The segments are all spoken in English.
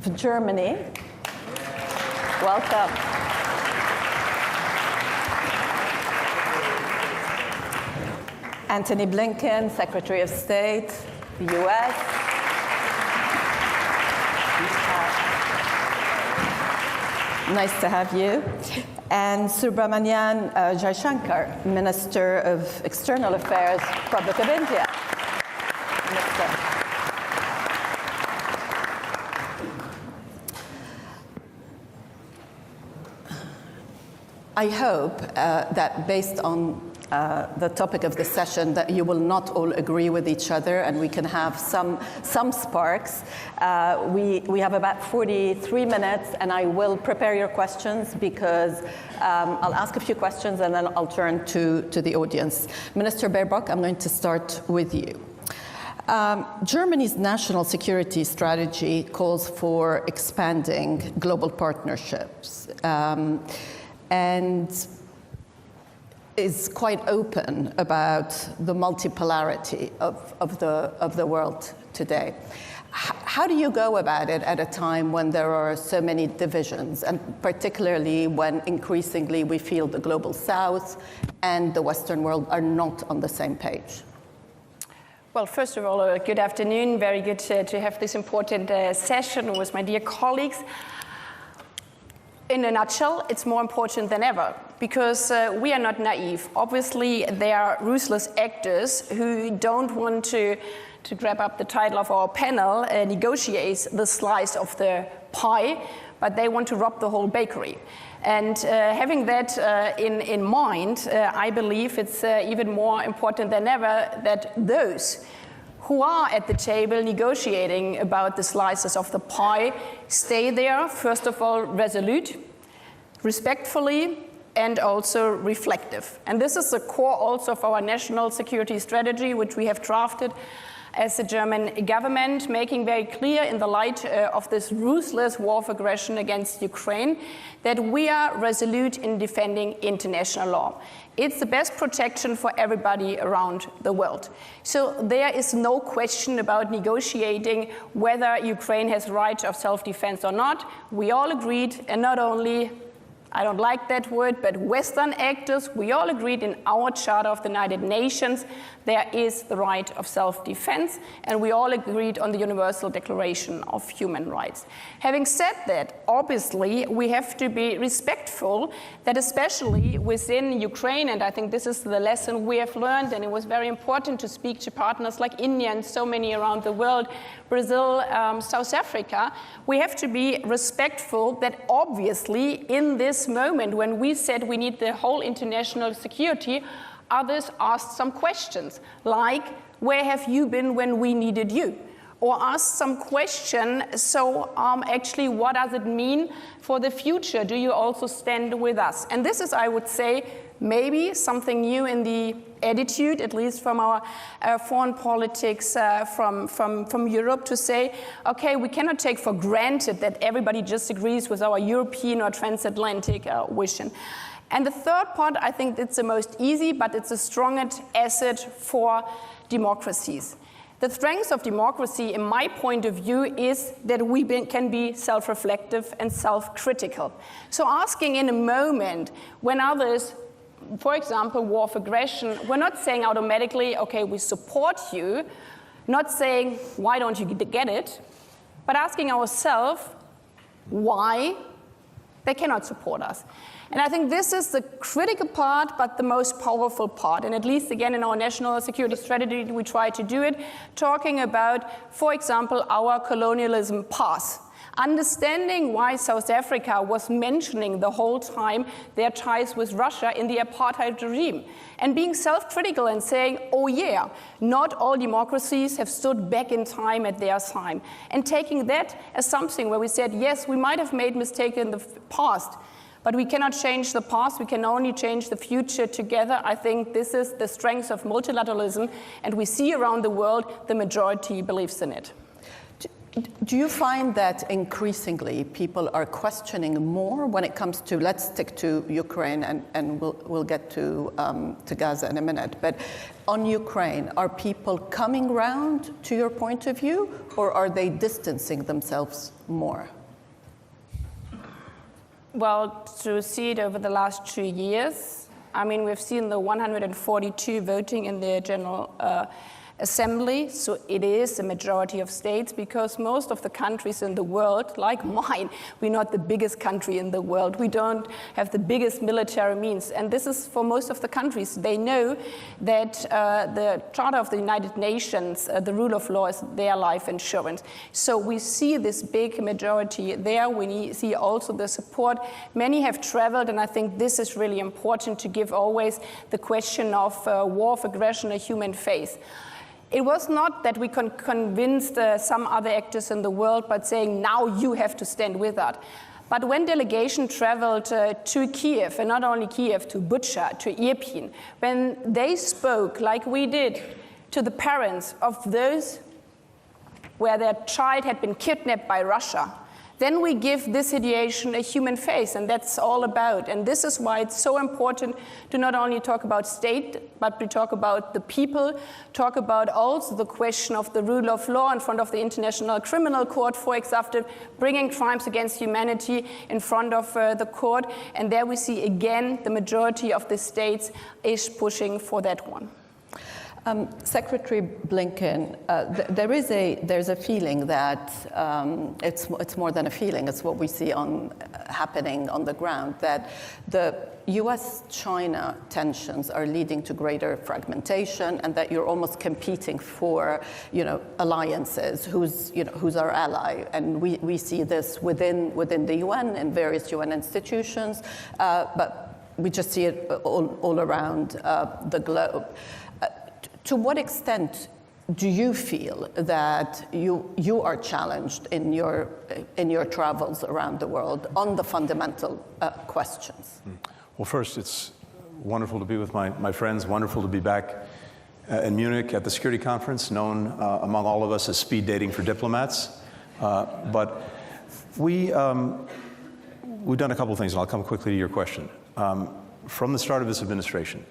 of Germany. Welcome. Antony Blinken, Secretary of State, the US. Nice to have you. And Subrahmanyam Jaishankar, Minister of External Affairs, Republic of India. Minister. I hope that based on the topic of the session that you will not all agree with each other and we can have some sparks. We have about 43 minutes and I will prepare your questions because I'll ask a few questions and then I'll turn to the audience. Minister Baerbock, I'm going to start with you. Germany's national security strategy calls for expanding global partnerships and is quite open about the multipolarity of the world today. How do you go about it at a time when there are so many divisions, and particularly when increasingly we feel the global South and the Western world are not on the same page? Well, first of all, good afternoon. Very good to have this important session with my dear colleagues. In a nutshell, it's more important than ever because we are not naive. Obviously, there are ruthless actors who don't want to grab up the title of our panel, negotiate the slice of the pie, but they want to rob the whole bakery. And having that in mind, I believe it's even more important than ever that those who are at the table negotiating about the slices of the pie stay there, first of all, resolute, respectfully, and also reflective. And this is the core also of our national security strategy, which we have drafted as the German government, making very clear in the light of this ruthless war of aggression against Ukraine that we are resolute in defending international law. It's the best protection for everybody around the world. So there is no question about negotiating whether Ukraine has right of self-defense or not. We all agreed, and not only, I don't like that word, but Western actors, we all agreed in our Charter of the United Nations, there is the right of self-defense, and we all agreed on the Universal Declaration of Human Rights. Having said that, obviously, we have to be respectful that especially within Ukraine, and I think this is the lesson we have learned, and it was very important to speak to partners like India and so many around the world, Brazil, South Africa, we have to be respectful that obviously in this moment when we said we need the whole international security, others asked some questions like, where have you been when we needed you? Or asked some question, so actually what does it mean for the future? Do you also stand with us? And this is, I would say, maybe something new in the attitude, at least from our foreign politics from Europe, to say, okay, we cannot take for granted that everybody just agrees with our European or transatlantic vision. And the third part, I think it's the most easy, but it's the strongest asset for democracies. The strength of democracy, in my point of view, is that we can be self-reflective and self-critical. So asking in a moment when others, for example, war of aggression, we're not saying automatically, okay, we support you, not saying, why don't you get it, but asking ourselves why they cannot support us. And I think this is the critical part, but the most powerful part. And at least, again, in our national security strategy, we try to do it, talking about, for example, our colonialism past. Understanding why South Africa was mentioning the whole time their ties with Russia in the apartheid regime. And being self-critical and saying, oh yeah, not all democracies have stood back in time at their time. And taking that as something where we said, yes, we might have made mistakes in the past, but we cannot change the past, we can only change the future together. I think this is the strength of multilateralism, and we see around the world the majority believes in it. Do you find that increasingly people are questioning more when it comes to, let's stick to Ukraine and we'll get to Gaza in a minute, but on Ukraine, are people coming round to your point of view, or are they distancing themselves more? Well, to see it over the last 2 years, I mean, we've seen the 142 voting in the General Assembly, so it is a majority of states, because most of the countries in the world, like mine, we're not the biggest country in the world. We don't have the biggest military means, and this is for most of the countries. They know that the Charter of the United Nations, the rule of law, is their life insurance. So we see this big majority there. We see also the support. Many have traveled, and I think this is really important to give always the question of war of aggression a human face. It was not that we convinced some other actors in the world by saying, now you have to stand with us. But when delegation traveled to Kiev, and not only Kiev, to Bucha, to Irpin, when they spoke, like we did, to the parents of those where their child had been kidnapped by Russia, then we give this situation a human face, and that's all about. And this is why it's so important to not only talk about state, but we talk about the people, talk about also the question of the rule of law in front of the International Criminal Court, for example, bringing crimes against humanity in front of the court. And there we see again the majority of the states is pushing for that one. Secretary Blinken, there's a feeling that it's more than a feeling. It's what we see happening on the ground, that the US-China tensions are leading to greater fragmentation, and that you're almost competing for, alliances. Who's our ally? And we see this within the UN and various UN institutions, but we just see it all around the globe. To what extent do you feel that you are challenged in your travels around the world on the fundamental questions? Well, first, it's wonderful to be with my friends, wonderful to be back in Munich at the security conference, known among all of us as speed dating for diplomats. But we've done a couple of things, and I'll come quickly to your question. From the start of this administration,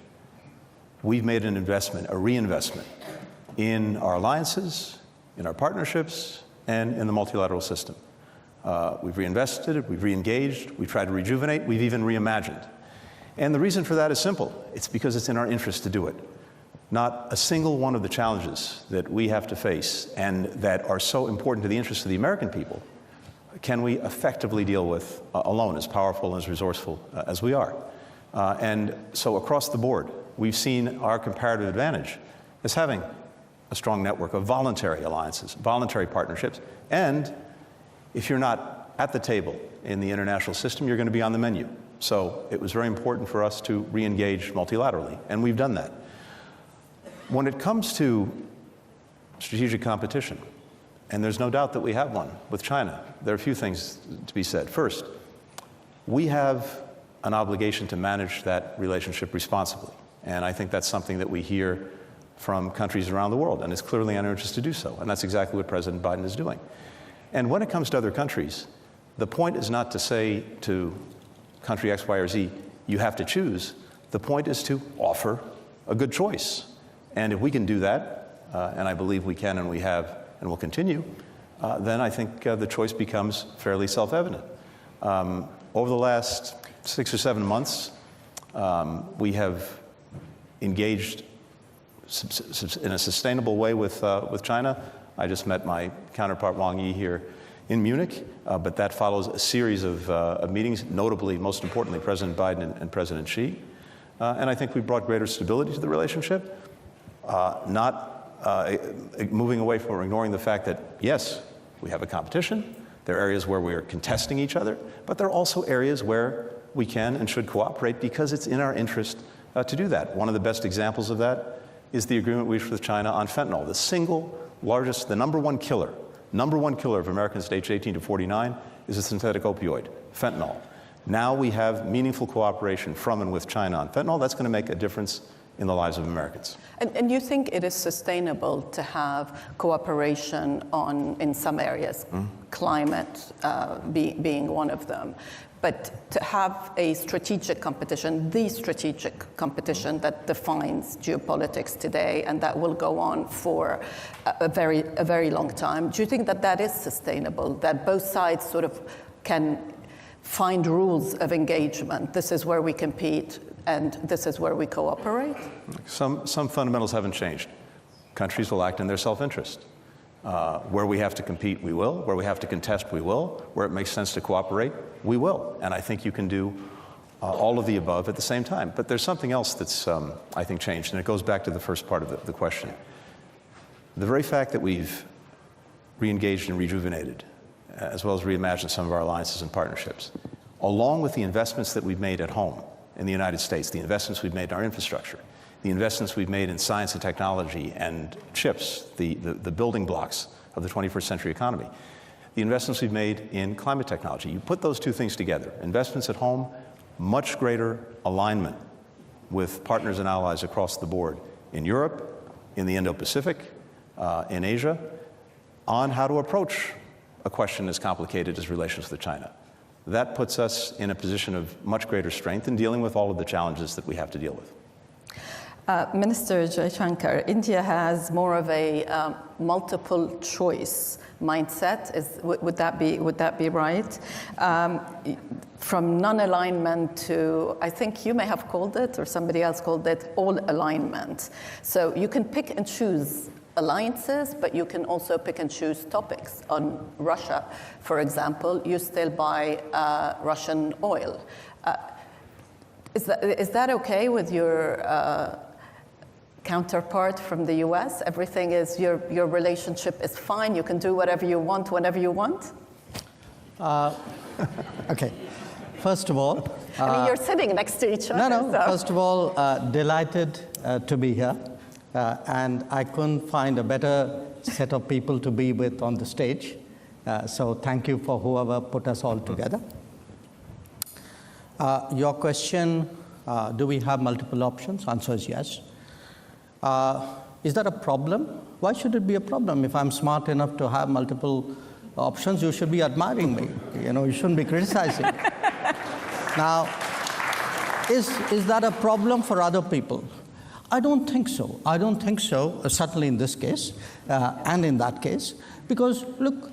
we've made an investment, a reinvestment, in our alliances, in our partnerships, and in the multilateral system. We've reinvested, we've re-engaged, we've tried to rejuvenate, we've even reimagined. And the reason for that is simple. It's because it's in our interest to do it. Not a single one of the challenges that we have to face and that are so important to the interests of the American people can we effectively deal with alone, as powerful and as resourceful as we are. And so across the board, we've seen our comparative advantage as having a strong network of voluntary alliances, voluntary partnerships, and if you're not at the table in the international system, you're going to be on the menu. So it was very important for us to re-engage multilaterally, and we've done that. When it comes to strategic competition, and there's no doubt that we have one with China, there are a few things to be said. First, we have an obligation to manage that relationship responsibly. And I think that's something that we hear from countries around the world, and it's clearly in our interest to do so. And that's exactly what President Biden is doing. And when it comes to other countries, the point is not to say to country X, Y, or Z, you have to choose. The point is to offer a good choice. And if we can do that, and I believe we can and we have and will continue, then I think the choice becomes fairly self-evident. Over the last 6 or 7 months, we have engaged in a sustainable way with China. I just met my counterpart Wang Yi here in Munich, but that follows a series of meetings, notably, most importantly, President Biden and President Xi. And I think we brought greater stability to the relationship, not moving away from or ignoring the fact that, yes, we have a competition. There are areas where we are contesting each other, but there are also areas where we can and should cooperate because it's in our interest to do that. One of the best examples of that is the agreement we reached with China on fentanyl. The single largest, the number one killer of Americans aged 18 to 49 is a synthetic opioid, fentanyl. Now we have meaningful cooperation from and with China on fentanyl. That's going to make a difference in the lives of Americans. And you think it is sustainable to have cooperation in some areas, climate being one of them, but to have a strategic competition, the strategic competition that defines geopolitics today and that will go on for a very long time, do you think that that is sustainable, that both sides sort of can find rules of engagement? This is where we compete, and this is where we cooperate? Some fundamentals haven't changed. Countries will act in their self-interest. Where we have to compete, we will. Where we have to contest, we will. Where it makes sense to cooperate, we will. And I think you can do all of the above at the same time. But there's something else that's, I think, changed, and it goes back to the first part of the question. The very fact that we've re-engaged and rejuvenated, as well as reimagined some of our alliances and partnerships, along with the investments that we've made at home in the United States, the investments we've made in our infrastructure, the investments we've made in science and technology and chips, the building blocks of the 21st century economy, the investments we've made in climate technology. You put those two things together, investments at home, much greater alignment with partners and allies across the board in Europe, in the Indo-Pacific, in Asia, on how to approach a question as complicated as relations with China. That puts us in a position of much greater strength in dealing with all of the challenges that we have to deal with. Minister Jaishankar, India has more of a multiple choice mindset. Would that be right? From non-alignment to, I think you may have called it, or somebody else called it, all alignment. So you can pick and choose alliances, but you can also pick and choose topics. On Russia, for example, you still buy Russian oil. Is that okay with your counterpart from the US? Everything is, your relationship is fine, you can do whatever you want, whenever you want? Okay. First of all... I mean, you're sitting next to each other. No. So. First of all, delighted to be here. And I couldn't find a better set of people to be with on the stage. So thank you for whoever put us all together. Your question, do we have multiple options? Answer is yes. Is that a problem? Why should it be a problem? If I'm smart enough to have multiple options, you should be admiring me. You shouldn't be criticizing. Now, is that a problem for other people? I don't think so. I don't think so, certainly in this case and in that case, because look,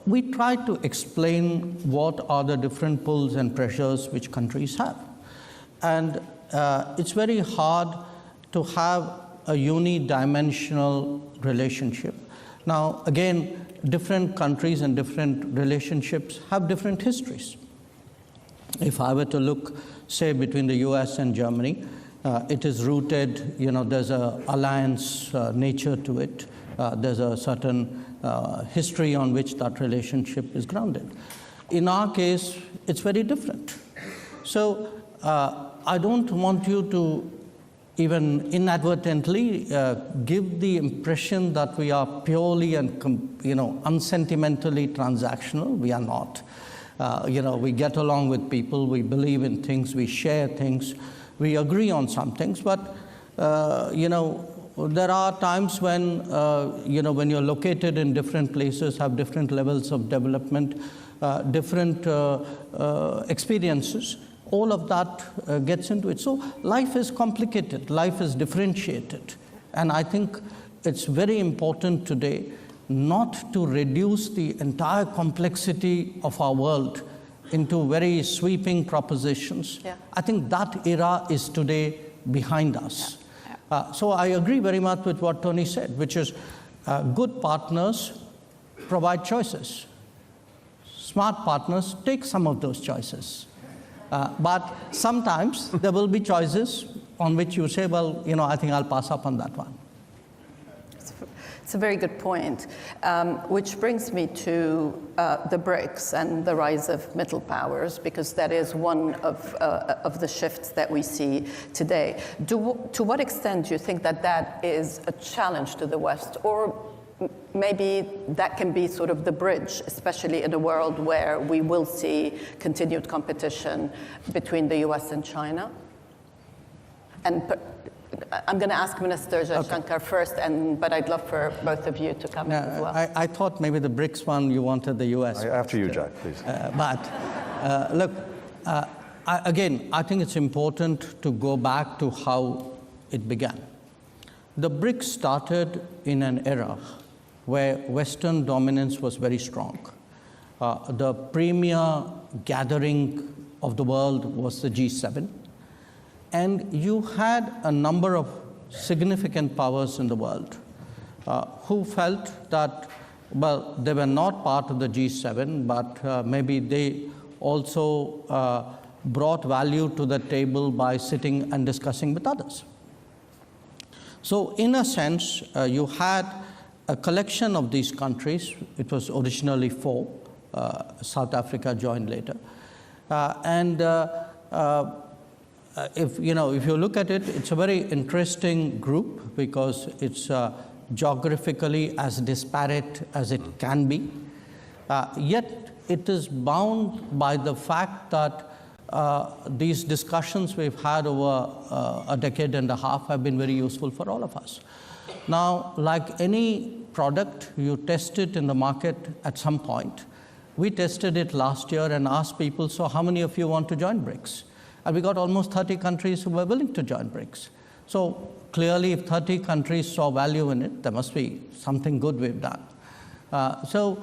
we try to explain what are the different pulls and pressures which countries have. And it's very hard to have a unidimensional relationship. Now, again, different countries and different relationships have different histories. If I were to look, say, between the US and Germany, it is rooted, there's an alliance nature to it. There's a certain history on which that relationship is grounded. In our case, it's very different. So I don't want you to even inadvertently give the impression that we are purely and unsentimentally transactional. We are not. We get along with people, we believe in things, we share things, we agree on some things, but there are times when when you're located in different places, have different levels of development, different experiences. All of that gets into it. So life is complicated, life is differentiated, and I think it's very important today not to reduce the entire complexity of our world into very sweeping propositions. Yeah. I think that era is today behind us. Yeah. So I agree very much with what Tony said, which is good partners provide choices. Smart partners take some of those choices. But sometimes there will be choices on which you say, well, I think I'll pass up on that one. It's a very good point, which brings me to the BRICS and the rise of middle powers, because that is one of the shifts that we see today. To what extent do you think that is a challenge to the West, or maybe that can be sort of the bridge, especially in a world where we will see continued competition between the US and China? And I'm going to ask Minister Jaishankar first, but I'd love for both of you to come in as well. I thought maybe the BRICS one, you wanted the US. After you, Jai, please. Look, again, I think it's important to go back to how it began. The BRICS started in an era where Western dominance was very strong. The premier gathering of the world was the G7. And you had a number of significant powers in the world who felt that, well, they were not part of the G7, but maybe they also brought value to the table by sitting and discussing with others. So in a sense, you had a collection of these countries. It was originally 4. South Africa joined later. If you look at it, it's a very interesting group because it's geographically as disparate as it can be. Yet it is bound by the fact that these discussions we've had over a decade and a half have been very useful for all of us. Now, like any product, you test it in the market at some point. We tested it last year and asked people, so how many of you want to join BRICS? And we got almost 30 countries who were willing to join BRICS. So clearly, if 30 countries saw value in it, there must be something good we've done. So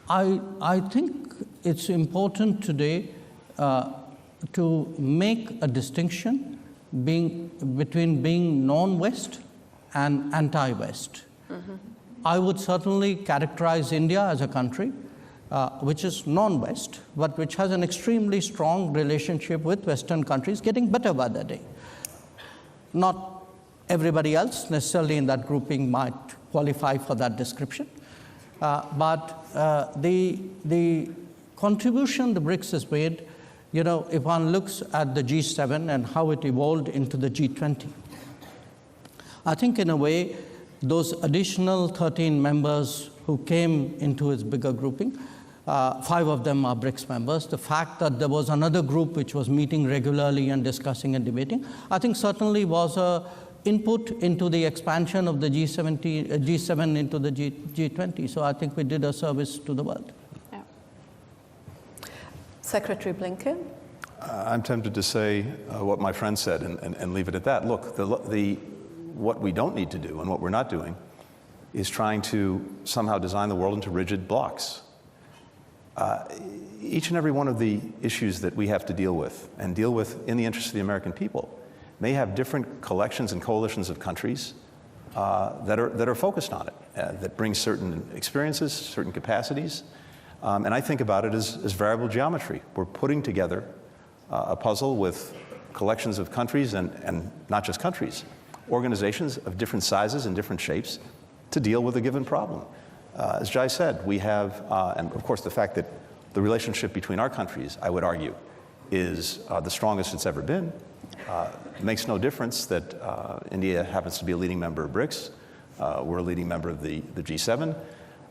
I think it's important today to make a distinction between being non-West and anti-West. Mm-hmm. I would certainly characterize India as a country which is non-West, but which has an extremely strong relationship with Western countries, getting better by the day. Not everybody else necessarily in that grouping might qualify for that description, but the contribution the BRICS has made, if one looks at the G7 and how it evolved into the G20, I think in a way, those additional 13 members who came into its bigger grouping, 5 of them are BRICS members. The fact that there was another group which was meeting regularly and discussing and debating, I think certainly was an input into the expansion of the G7 into the G20. So I think we did a service to the world. Yeah. Secretary Blinken? I'm tempted to say what my friend said and leave it at that. Look, what we don't need to do and what we're not doing is trying to somehow design the world into rigid blocks. Each and every one of the issues that we have to deal with and deal with in the interest of the American people may have different collections and coalitions of countries that are focused on it, that bring certain experiences, certain capacities. And I think about it as variable geometry. We're putting together a puzzle with collections of countries and not just countries, organizations of different sizes and different shapes to deal with a given problem. As Jai said, we have, and of course the fact that the relationship between our countries, I would argue, is the strongest it's ever been. It makes no difference that India happens to be a leading member of BRICS. We're a leading member of the G7.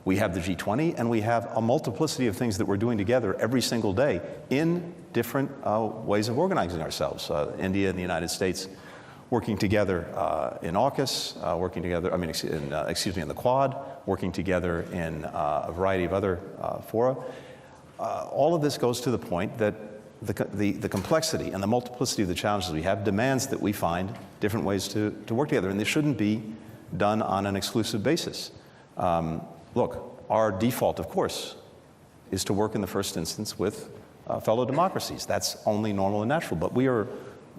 We have the G20, and we have a multiplicity of things that we're doing together every single day in different ways of organizing ourselves. India and the United States working together in AUKUS, working together, in the Quad, working together in a variety of other fora. All of this goes to the point that the complexity and the multiplicity of the challenges we have demands that we find different ways to work together, and they shouldn't be done on an exclusive basis. Look, our default, of course, is to work in the first instance with fellow democracies. That's only normal and natural, but we are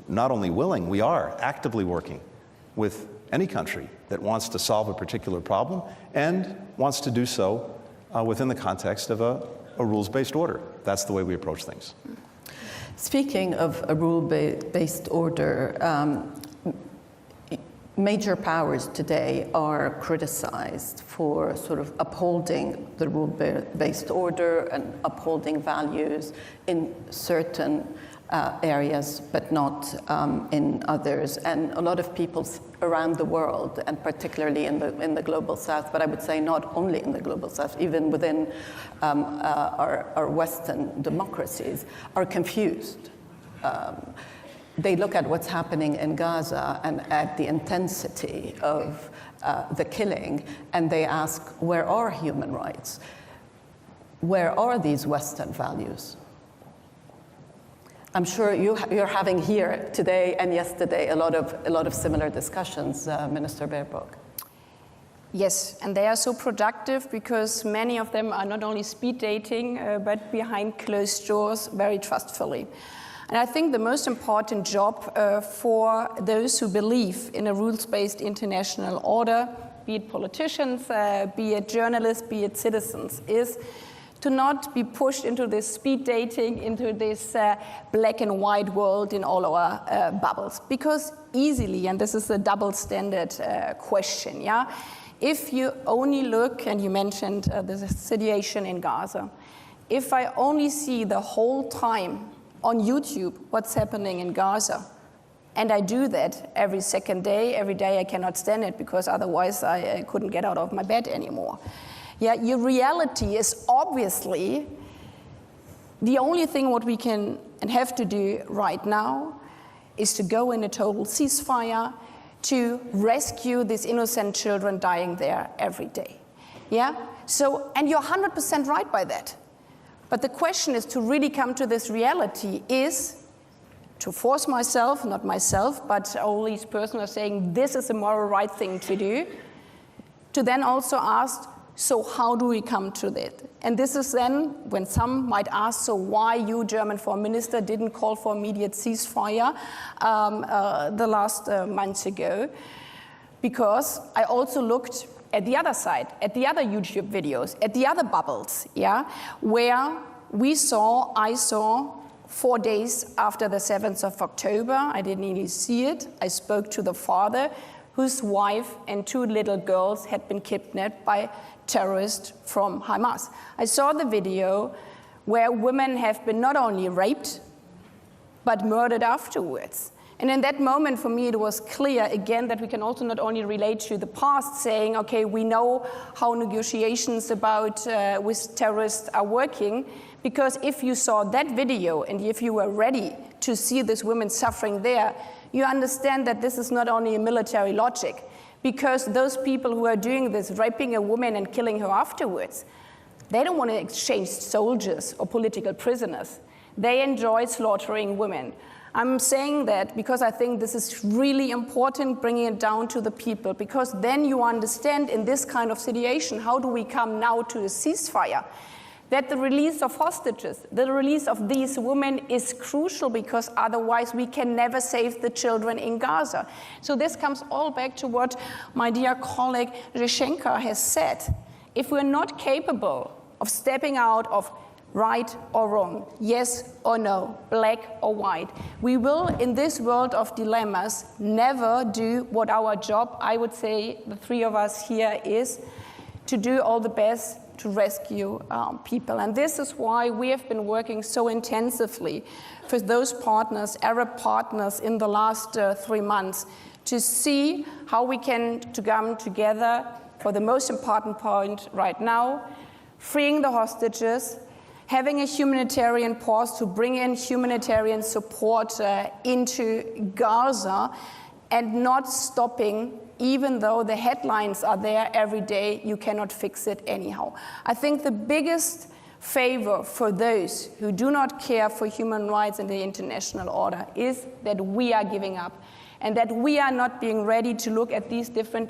not only willing, we are actively working with any country that wants to solve a particular problem and wants to do so within the context of a rules-based order. That's the way we approach things. Speaking of a rule-based order, major powers today are criticized for sort of upholding the rule-based order and upholding values in certain areas, but not in others. And a lot of people around the world, and particularly in the global south, but I would say not only in the global south, even within our Western democracies, are confused. they look at what's happening in Gaza and at the intensity of the killing, and they ask, where are human rights? Where are these Western values? I'm sure you're having here today and yesterday a lot of similar discussions, Minister Baerbock. Yes, and they are so productive because many of them are not only speed dating, but behind closed doors, very trustfully. And I think the most important job for those who believe in a rules-based international order, be it politicians, be it journalists, be it citizens, is to not be pushed into this speed dating, into this black and white world in all our bubbles. Because easily, and this is a double standard question, yeah? If you only look, and you mentioned the situation in Gaza, if I only see the whole time on YouTube what's happening in Gaza, and I do that every second day, every day I cannot stand it because otherwise I couldn't get out of my bed anymore. Yeah, your reality is obviously the only thing what we can and have to do right now is to go in a total ceasefire to rescue these innocent children dying there every day. Yeah? So, and you're 100% right by that. But the question is to really come to this reality is to force myself, not myself, but all these persons are saying this is the moral right thing to do, to then also ask, so how do we come to that? And this is then when some might ask, so why you, German Foreign Minister, didn't call for immediate ceasefire the last months ago? Because I also looked at the other side, at the other YouTube videos, at the other bubbles, yeah, where I saw 4 days after the 7th of October, I didn't even see it, I spoke to the father whose wife and 2 little girls had been kidnapped by terrorists from Hamas. I saw the video where women have been not only raped, but murdered afterwards. And in that moment, for me, it was clear, again, that we can also not only relate to the past, saying, okay, we know how negotiations with terrorists are working, because if you saw that video and if you were ready to see these women suffering there, you understand that this is not only a military logic, because those people who are doing this, raping a woman and killing her afterwards, they don't want to exchange soldiers or political prisoners. They enjoy slaughtering women. I'm saying that because I think this is really important, bringing it down to the people, because then you understand in this kind of situation, how do we come now to a ceasefire? That the release of hostages, the release of these women is crucial, because otherwise we can never save the children in Gaza. So this comes all back to what my dear colleague Jaishankar has said. If we're not capable of stepping out of right or wrong, yes or no, black or white, we will, in this world of dilemmas, never do what our job, I would say, the 3 of us here, is to do all the best to rescue people. And this is why we have been working so intensively with those partners, Arab partners, in the last 3 months, to see how we can come together for the most important point right now, freeing the hostages, having a humanitarian pause to bring in humanitarian support into Gaza, and not stopping, even though the headlines are there every day, you cannot fix it anyhow. I think the biggest favor for those who do not care for human rights and the international order is that we are giving up, and that we are not being ready to look at these different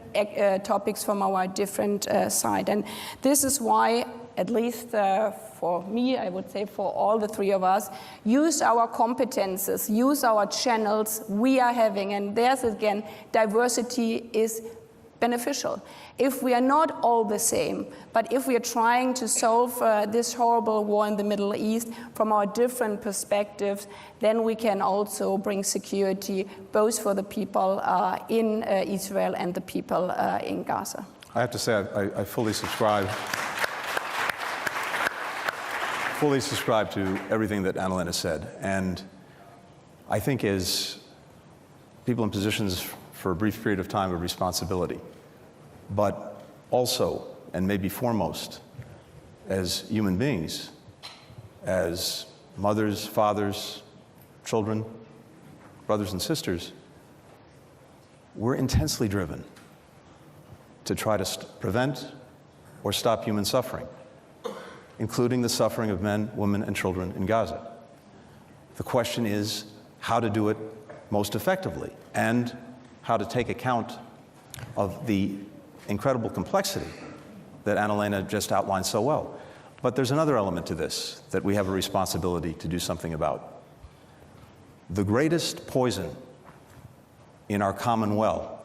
topics from our different side. And this is why, at least for me, I would say for all the 3 of us, use our competences, use our channels we are having. And there's, again, diversity is beneficial. If we are not all the same, but if we are trying to solve this horrible war in the Middle East from our different perspectives, then we can also bring security both for the people in Israel and the people in Gaza. I have to say, I fully subscribe to everything that Annalena said. And I think as people in positions for a brief period of time of responsibility, but also, and maybe foremost, as human beings, as mothers, fathers, children, brothers and sisters, we're intensely driven to try to prevent or stop human suffering, including the suffering of men, women, and children in Gaza. The question is how to do it most effectively and how to take account of the incredible complexity that Annalena just outlined so well. But there's another element to this that we have a responsibility to do something about. The greatest poison in our common well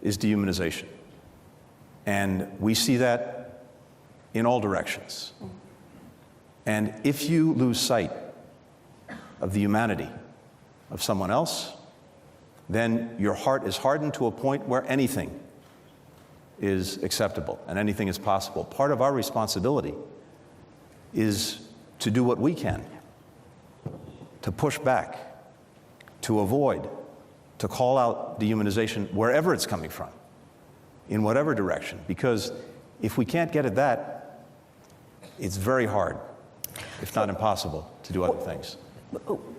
is dehumanization. And we see that in all directions. And if you lose sight of the humanity of someone else, then your heart is hardened to a point where anything is acceptable and anything is possible. Part of our responsibility is to do what we can, to push back, to avoid, to call out dehumanization wherever it's coming from, in whatever direction. Because if we can't get at that, it's very hard, if not impossible, to do other things.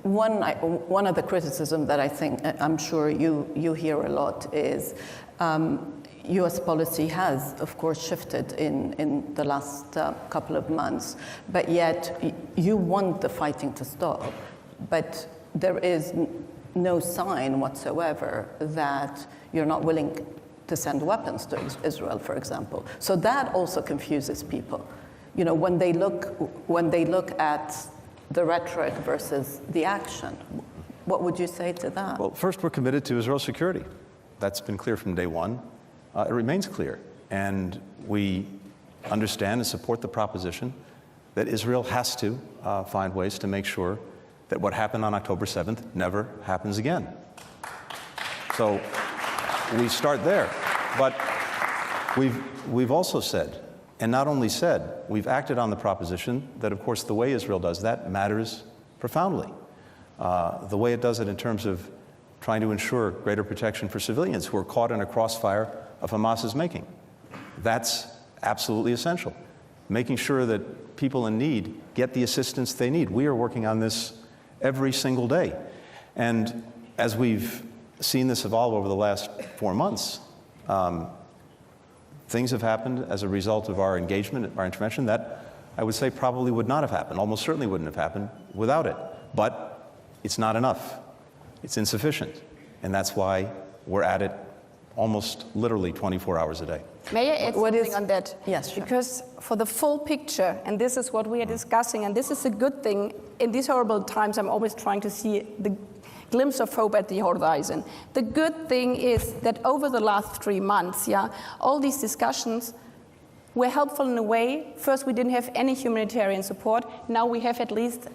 One of the criticism that I think, I'm sure you hear a lot is US policy has, of course, shifted in the last couple of months, but yet you want the fighting to stop, but there is no sign whatsoever that you're not willing to send weapons to Israel, for example. So that also confuses people. You know, when they look at the rhetoric versus the action, what would you say to that? Well, first, we're committed to Israel's security. That's been clear from day one. It remains clear. And we understand and support the proposition that Israel has to find ways to make sure that what happened on October 7th never happens again. So we start there. But we've also said, and not only said, we've acted on the proposition that, of course, the way Israel does that matters profoundly. The way it does it in terms of trying to ensure greater protection for civilians who are caught in a crossfire of Hamas's making. That's absolutely essential. Making sure that people in need get the assistance they need. We are working on this every single day. And as we've seen this evolve over the last 4 months, things have happened as a result of our engagement, our intervention, that I would say probably would not have happened, almost certainly wouldn't have happened without it. But it's not enough. It's insufficient. And that's why we're at it almost literally 24 hours a day. May I add something on that? Yes, sure. Because for the full picture, and this is what we are discussing, and this is a good thing, in these horrible times I'm always trying to see the glimpse of hope at the horizon. The good thing is that over the last 3 months, all these discussions were helpful in a way. First, we didn't have any humanitarian support. Now we have at least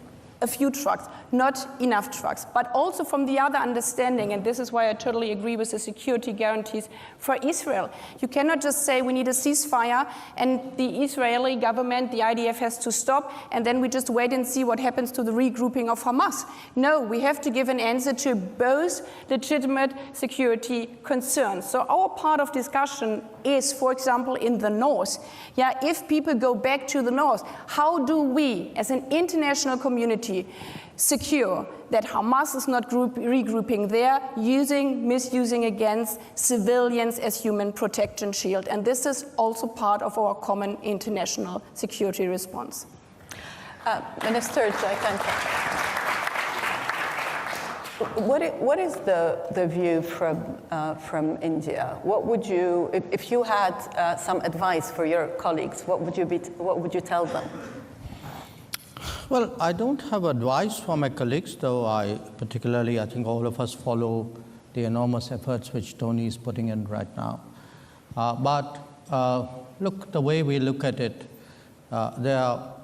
a few trucks, not enough trucks, but also from the other understanding, and this is why I totally agree with the security guarantees for Israel. You cannot just say we need a ceasefire and the Israeli government, the IDF has to stop, and then we just wait and see what happens to the regrouping of Hamas. No, we have to give an answer to both legitimate security concerns. So our part of discussion is, for example, in the north. If people go back to the north, how do we, as an international community, secure that Hamas is not regrouping there, misusing against civilians as human protection shield? And this is also part of our common international security response. Minister Jaishankar, what is the view from India? What would you, if you had some advice for your colleagues, what would you tell them? Well, I don't have advice for my colleagues, though I think all of us follow the enormous efforts which Tony is putting in right now. Look, the way we look at it, there are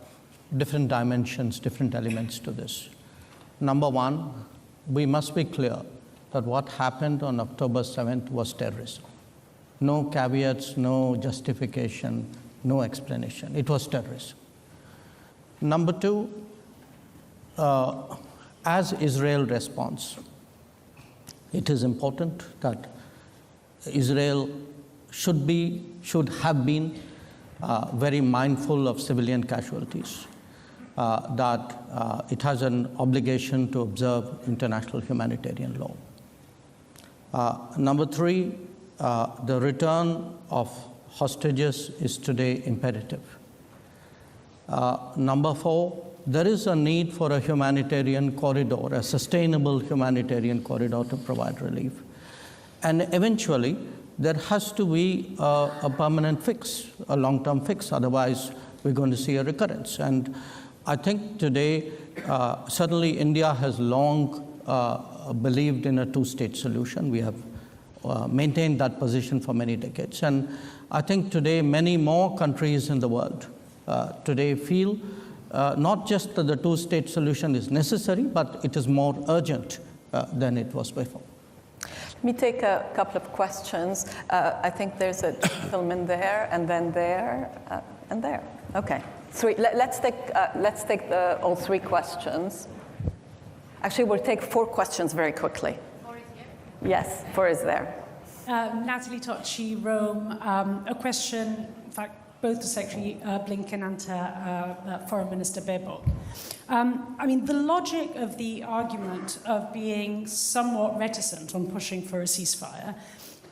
different dimensions, different elements to this. Number one, we must be clear that what happened on October 7th was terrorism. No caveats, no justification, no explanation. It was terrorism. Number two, as Israel responds, it is important that Israel should have been very mindful of civilian casualties. that it has an obligation to observe international humanitarian law. Number three, the return of hostages is today imperative. Number four, there is a need for a humanitarian corridor, a sustainable humanitarian corridor to provide relief. And eventually, there has to be a permanent fix, a long-term fix, otherwise we're going to see a recurrence. And I think today, certainly India has long believed in a two-state solution. We have maintained that position for many decades. And I think today many more countries in the world today feel not just that the two-state solution is necessary, but it is more urgent than it was before. Let me take a couple of questions. I think there's a gentleman there, and then there, and there. Okay. Three. Let's take all three questions. Actually, we'll take four questions very quickly. Four is here? Yes, four is there. Natalie Tocci, Rome. A question, in fact, both to Secretary Blinken and to Foreign Minister Baerbock. I mean, the logic of the argument of being somewhat reticent on pushing for a ceasefire,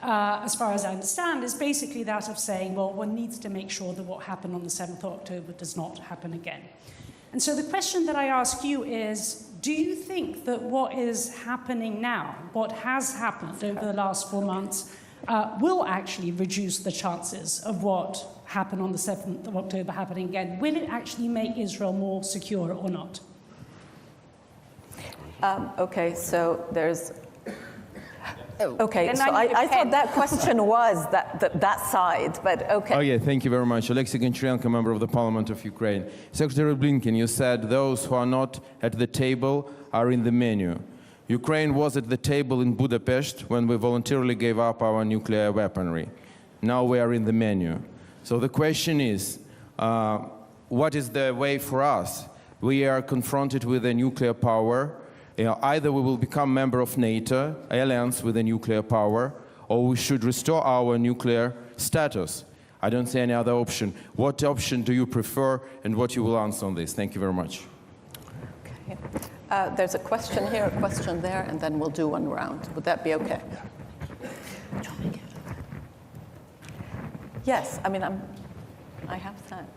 as far as I understand, is basically that of saying, well, one needs to make sure that what happened on the 7th of October does not happen again. And so the question that I ask you is, do you think that what is happening now, what has happened over the last 4 months, will actually reduce the chances of what happened on the 7th of October happening again? Will it actually make Israel more secure or not? Okay, so there's... Okay, Then so I thought that question was that side, but okay. Oh yeah, thank you very much. Alexei Goncharenko, member of the Parliament of Ukraine. Secretary Blinken, you said those who are not at the table are in the menu. Ukraine was at the table in Budapest when we voluntarily gave up our nuclear weaponry. Now we are in the menu. So the question is, what is the way for us? We are confronted with a nuclear power. Either we will become member of NATO, alliance with a nuclear power, or we should restore our nuclear status. I don't see any other option. What option do you prefer, and what you will answer on this? Thank you very much. Okay. There's a question here, a question there, and then we'll do one round. Would that be okay? Yes, I mean, I have that.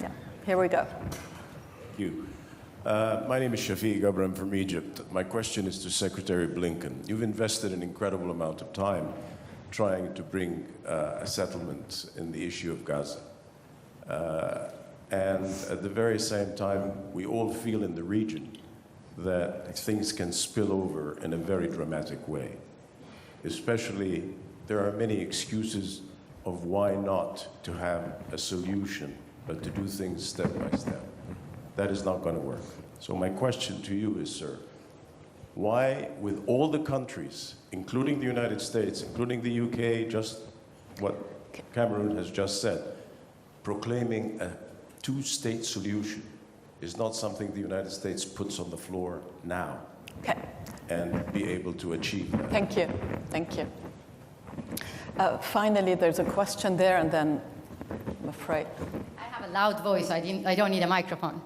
Yeah, here we go. Thank you. My name is Shafiq Abram from Egypt. My question is to Secretary Blinken. You've invested an incredible amount of time trying to bring a settlement in the issue of Gaza. And at the very same time, we all feel in the region that things can spill over in a very dramatic way. Especially, there are many excuses of why not to have a solution, but to do things step by step. That is not going to work. So my question to you is, sir, why, with all the countries, including the United States, including the UK, just what Cameron has just said, proclaiming a two-state solution is not something the United States puts on the floor now, Okay. and be able to achieve that? Thank you. Thank you. Finally, there's a question there, and then I'm afraid. I have a loud voice. I don't need a microphone.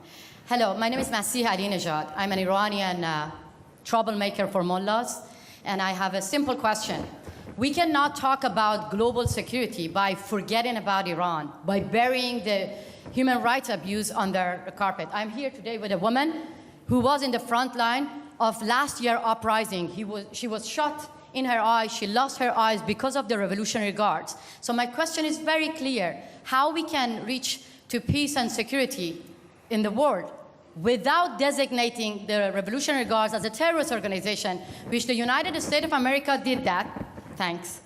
Hello, my name is Massi Ali. I'm an Iranian troublemaker for mullahs, and I have a simple question. We cannot talk about global security by forgetting about Iran, by burying the human rights abuse under the carpet. I'm here today with a woman who was in the front line of last year's uprising. She was shot in her eyes. She lost her eyes because of the Revolutionary Guards. So my question is very clear. How we can reach to peace and security in the world without designating the Revolutionary Guards as a terrorist organization, which the United States of America did that, thanks.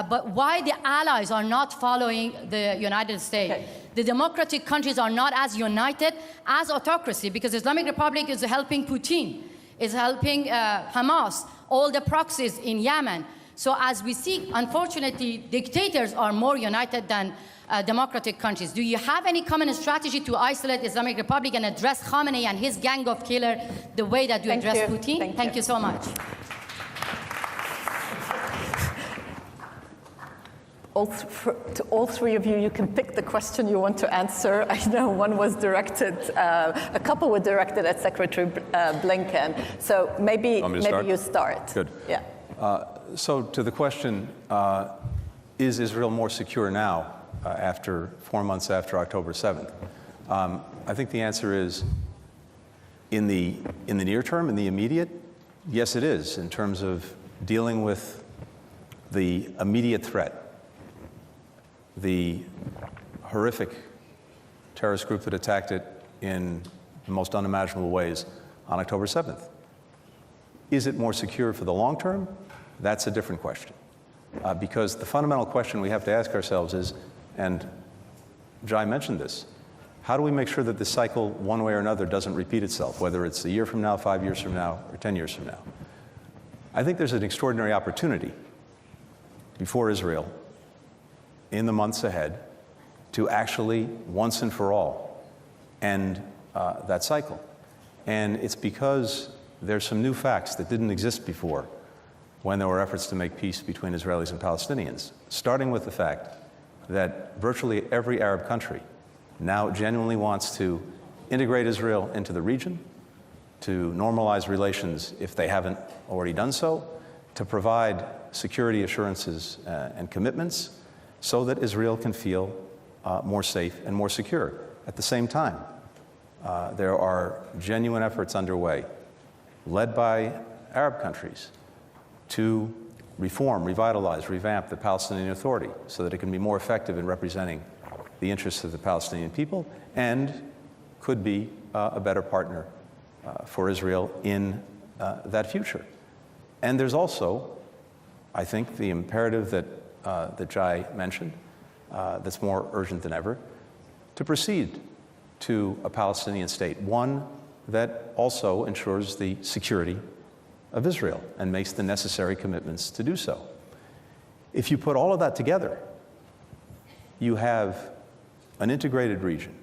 But why the allies are not following the United States? Okay. The democratic countries are not as united as autocracy, because Islamic Republic is helping Putin, is helping Hamas, all the proxies in Yemen. So as we see, unfortunately, dictators are more united than democratic countries. Do you have any common strategy to isolate Islamic Republic and address Khamenei and his gang of killers the way that you address Putin? Thank you so much. to all three of you, you can pick the question you want to answer. I know one was directed, a couple were directed at Secretary Blinken. So maybe you start. Good. Yeah. So to the question, is Israel more secure now, after 4 months after October 7th? I think the answer is, in the near term, in the immediate, yes, it is, in terms of dealing with the immediate threat. The horrific terrorist group that attacked it in the most unimaginable ways on October 7th. Is it more secure for the long term? That's a different question. Because the fundamental question we have to ask ourselves is, and Jai mentioned this, how do we make sure that this cycle, one way or another, doesn't repeat itself, whether it's a year from now, 5 years from now, or 10 years from now? I think there's an extraordinary opportunity before Israel in the months ahead to actually, once and for all, end that cycle. And it's because there's some new facts that didn't exist before when there were efforts to make peace between Israelis and Palestinians, starting with the fact that virtually every Arab country now genuinely wants to integrate Israel into the region, to normalize relations if they haven't already done so, to provide security assurances and commitments so that Israel can feel more safe and more secure. At the same time, there are genuine efforts underway, led by Arab countries, to reform, revitalize, revamp the Palestinian Authority so that it can be more effective in representing the interests of the Palestinian people and could be a better partner for Israel in that future. And there's also, I think, the imperative that Jai mentioned, that's more urgent than ever, to proceed to a Palestinian state, one that also ensures the security of Israel and makes the necessary commitments to do so. If you put all of that together, you have an integrated region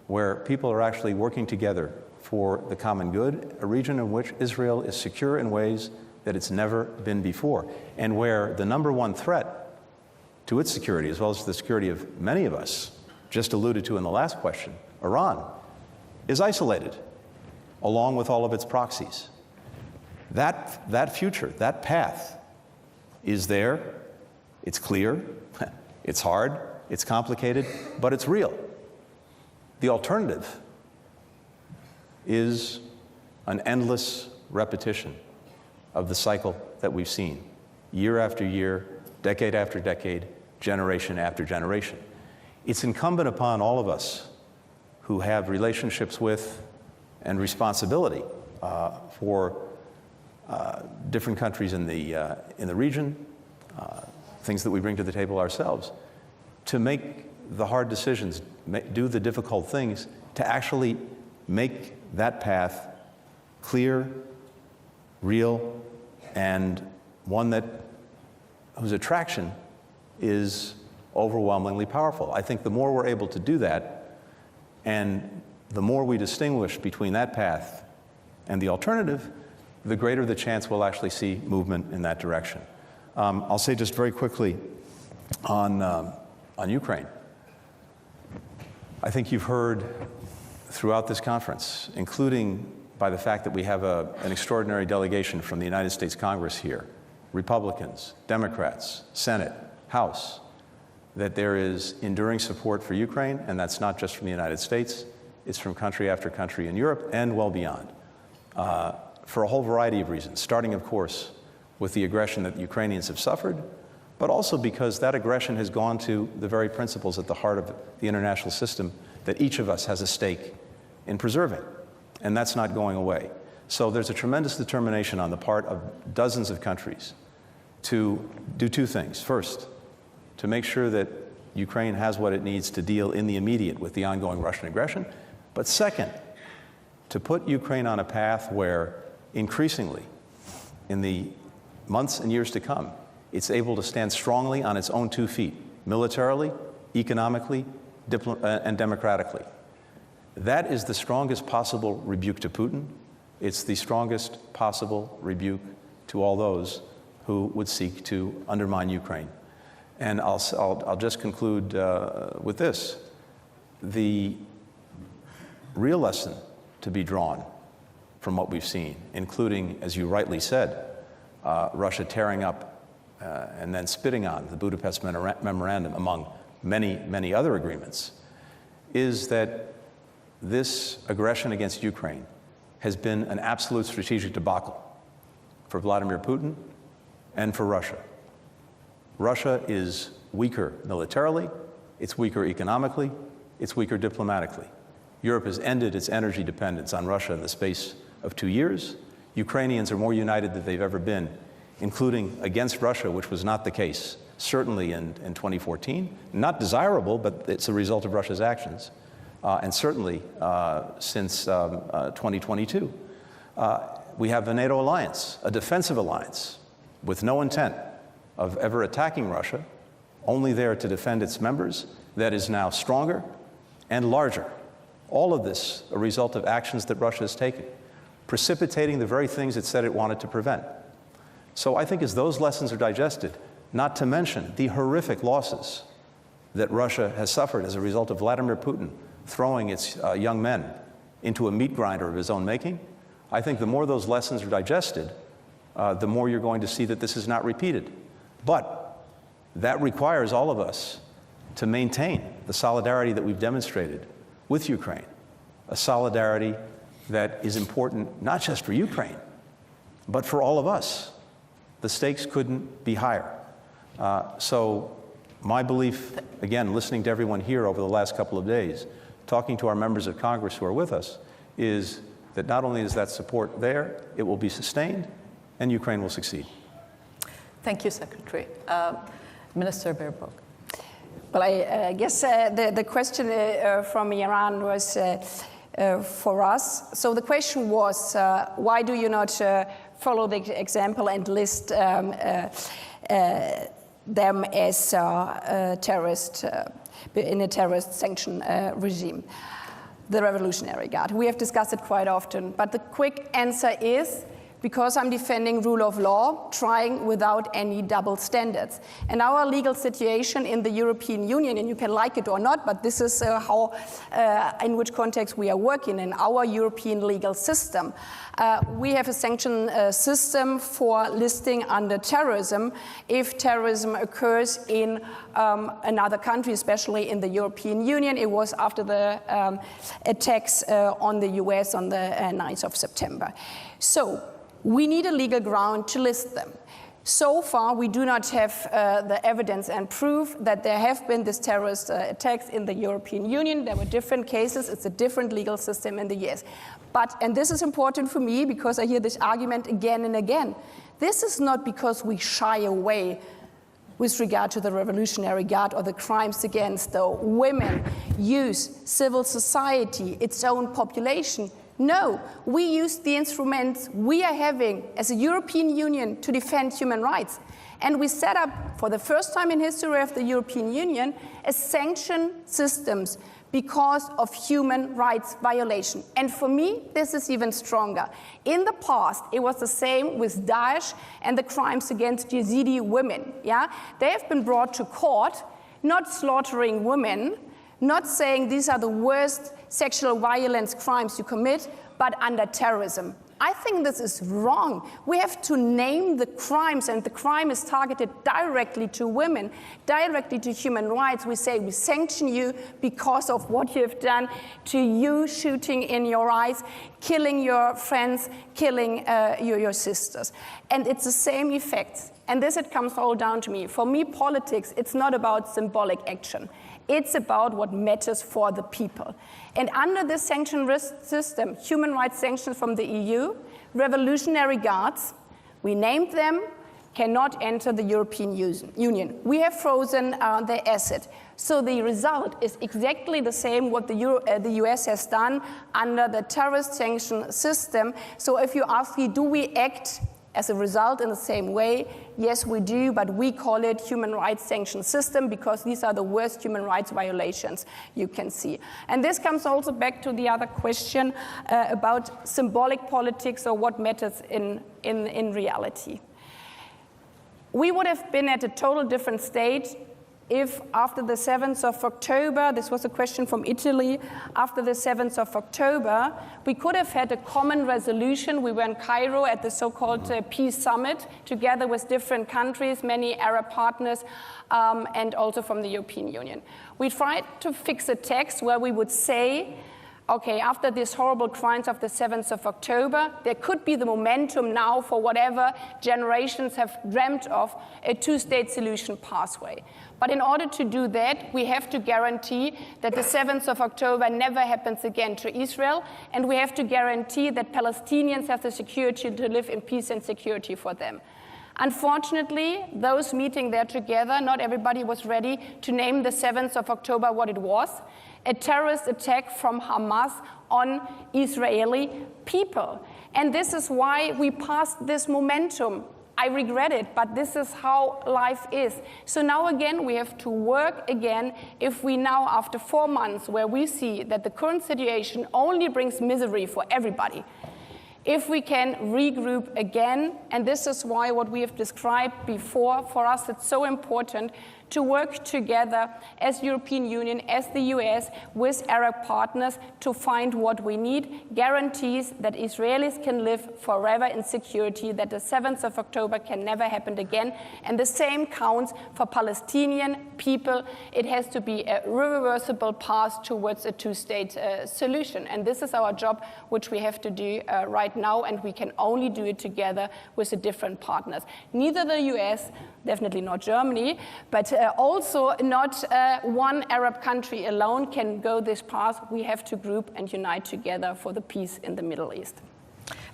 where people are actually working together for the common good, a region in which Israel is secure in ways that it's never been before, and where the number one threat to its security, as well as the security of many of us, just alluded to in the last question, Iran, is isolated, along with all of its proxies. That future, that path is there, it's clear, it's hard, it's complicated, but it's real. The alternative is an endless repetition of the cycle that we've seen, year after year, decade after decade, generation after generation. It's incumbent upon all of us who have relationships with and responsibility for different countries in the region, things that we bring to the table ourselves, to make the hard decisions, do the difficult things, to actually make that path clear, real, and one whose attraction is overwhelmingly powerful. I think the more we're able to do that, and the more we distinguish between that path and the alternative, the greater the chance we'll actually see movement in that direction. I'll say just very quickly on Ukraine. I think you've heard throughout this conference, including by the fact that we have an extraordinary delegation from the United States Congress here, Republicans, Democrats, Senate, House, that there is enduring support for Ukraine, and that's not just from the United States, it's from country after country in Europe and well beyond, for a whole variety of reasons, starting, of course, with the aggression that the Ukrainians have suffered, but also because that aggression has gone to the very principles at the heart of the international system that each of us has a stake in preserving, and that's not going away. So there's a tremendous determination on the part of dozens of countries to do two things. First, to make sure that Ukraine has what it needs to deal in the immediate with the ongoing Russian aggression, but second, to put Ukraine on a path where increasingly, in the months and years to come, it's able to stand strongly on its own 2 feet, militarily, economically, and democratically. That is the strongest possible rebuke to Putin. It's the strongest possible rebuke to all those who would seek to undermine Ukraine. And I'll just conclude with this. The real lesson to be drawn from what we've seen, including, as you rightly said, Russia tearing up and then spitting on the Budapest Memorandum, among many, many other agreements, is that this aggression against Ukraine has been an absolute strategic debacle for Vladimir Putin and for Russia. Russia is weaker militarily, it's weaker economically, it's weaker diplomatically. Europe has ended its energy dependence on Russia in the space of 2 years. Ukrainians are more united than they've ever been, including against Russia, which was not the case, certainly in 2014. Not desirable, but it's a result of Russia's actions, and certainly since 2022. We have a NATO alliance, a defensive alliance, with no intent of ever attacking Russia, only there to defend its members, that is now stronger and larger. All of this a result of actions that Russia has taken, precipitating the very things it said it wanted to prevent. So I think as those lessons are digested, not to mention the horrific losses that Russia has suffered as a result of Vladimir Putin throwing its young men into a meat grinder of his own making, I think the more those lessons are digested, the more you're going to see that this is not repeated. But that requires all of us to maintain the solidarity that we've demonstrated with Ukraine, a solidarity that is important not just for Ukraine, but for all of us. The stakes couldn't be higher. So my belief, again, listening to everyone here over the last couple of days, talking to our members of Congress who are with us, is that not only is that support there, it will be sustained, and Ukraine will succeed. Thank you, Secretary. Minister Baerbock. Well, I guess the question from Iran was for us. So the question was, why do you not follow the example and list them as terrorist in a terrorist sanction regime? The Revolutionary Guard. We have discussed it quite often, but the quick answer is because I'm defending rule of law, trying without any double standards. And our legal situation in the European Union, and you can like it or not, but this is how, in which context we are working in our European legal system. We have a sanction system for listing under terrorism if terrorism occurs in another country, especially in the European Union. It was after the attacks on the US on the 9th of September. So we need a legal ground to list them. So far, we do not have the evidence and proof that there have been these terrorist attacks in the European Union. There were different cases. It's a different legal system in the US. But, and this is important for me because I hear this argument again and again, this is not because we shy away with regard to the Revolutionary Guard or the crimes against the women, youth, civil society, its own population. No, we use the instruments we are having as a European Union to defend human rights. And we set up, for the first time in history of the European Union, a sanction systems because of human rights violation. And for me, this is even stronger. In the past, it was the same with Daesh and the crimes against Yazidi women. Yeah? They have been brought to court, not slaughtering women, not saying these are the worst sexual violence crimes you commit, but under terrorism. I think this is wrong. We have to name the crimes, and the crime is targeted directly to women, directly to human rights. We say we sanction you because of what you have done to you, shooting in your eyes, killing your friends, killing your sisters. And it's the same effects. And this, it comes all down to me. For me, politics, it's not about symbolic action. It's about what matters for the people. And under this sanction risk system, human rights sanctions from the EU, revolutionary guards, we named them, cannot enter the European Union. We have frozen their asset. So the result is exactly the same what the US has done under the terrorist sanction system. So if you ask me, do we act as a result in the same way? Yes, we do, but we call it human rights sanction system because these are the worst human rights violations you can see. And this comes also back to the other question about symbolic politics or what matters in reality. We would have been at a total different state if after the 7th of October, this was a question from Italy, after the 7th of October, we could have had a common resolution. We were in Cairo at the so-called Peace Summit, together with different countries, many Arab partners, and also from the European Union. We tried to fix a text where we would say, okay, after these horrible crimes of the 7th of October, there could be the momentum now for whatever generations have dreamt of, a two-state solution pathway. But in order to do that, we have to guarantee that the 7th of October never happens again to Israel, and we have to guarantee that Palestinians have the security to live in peace and security for them. Unfortunately, those meeting there together, not everybody was ready to name the 7th of October what it was: a terrorist attack from Hamas on Israeli people. And this is why we passed this momentum. I regret it, but this is how life is. So now again, we have to work again. If we now, after 4 months, where we see that the current situation only brings misery for everybody, if we can regroup again, and this is why what we have described before, for us it's so important to work together as European Union, as the US, with Arab partners to find what we need, guarantees that Israelis can live forever in security, that the 7th of October can never happen again. And the same counts for Palestinian people. It has to be a irreversible path towards a two-state solution. And this is our job, which we have to do right now, and we can only do it together with the different partners. Neither the US, definitely not Germany, but also not one Arab country alone can go this path. We have to group and unite together for the peace in the Middle East.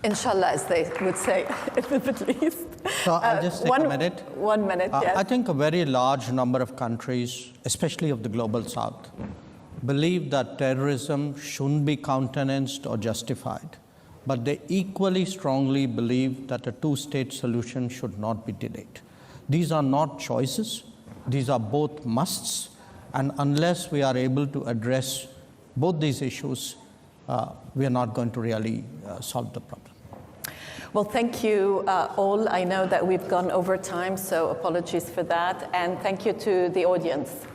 Inshallah, as they would say in the Middle East. So I'll just take a minute. 1 minute, yes. I think a very large number of countries, especially of the global south, believe that terrorism shouldn't be countenanced or justified. But they equally strongly believe that a two-state solution should not be delayed. These are not choices. These are both musts. And unless we are able to address both these issues, we are not going to really solve the problem. Well, thank you all. I know that we've gone over time, so apologies for that. And thank you to the audience.